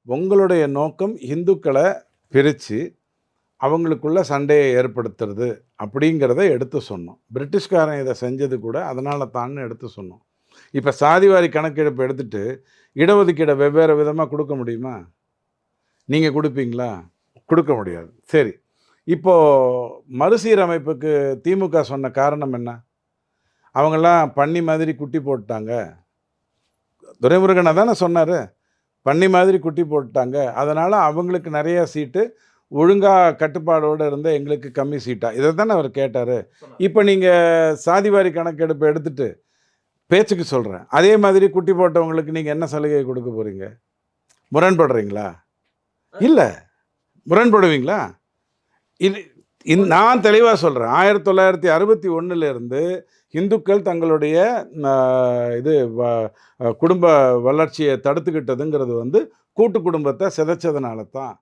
உங்களுடைய நோக்கம் இந்துக்களை பிரித்து அவங்களுக்குள்ள சண்டையை ஏற்படுத்துறது அப்படிங்கிறத எடுத்து சொன்னோம். பிரிட்டிஷ்காரன் இதை செஞ்சது கூட அதனால தான்னு எடுத்து சொன்னோம். இப்போ சாதிவாரி கணக்கெடுப்பு எடுத்துட்டு இடஒதுக்கீடை வெவ்வேறு விதமாக கொடுக்க முடியுமா? நீங்கள் கொடுப்பீங்களா? கொடுக்க முடியாது. சரி, இப்போ மறுசீரமைப்புக்கு திமுக சொன்ன காரணம் என்ன? அவங்கெல்லாம் பன்னி மாதிரி குட்டி போட்டாங்க. துரைமுருகன் அதானே சொன்னார், பன்னி மாதிரி குட்டி போட்டாங்க, அதனால் அவங்களுக்கு நிறைய சீட்டு, ஒழுங்காக கட்டுப்பாடோடு இருந்த எங்களுக்கு கம்மி சீட்டா, இதை தானே அவர் கேட்டார். இப்போ நீங்கள் சாதிவாரி கணக்கெடுப்பு எடுத்துட்டு பேச்சுக்கு சொல்கிறேன், அதே மாதிரி குட்டி போட்டவங்களுக்கு நீங்கள் என்ன சலுகை கொடுக்க போகிறீங்க? முரண்படுறீங்களா? இல்லை. முரண்படுவீங்களா? இது நான் தெளிவாக சொல்கிறேன். 1961 இந்துக்கள் தங்களுடைய இது குடும்ப வளர்ச்சியை தடுத்துக்கிட்டதுங்கிறது கூட்டு குடும்பத்தை சிதைச்சதுனால தான்.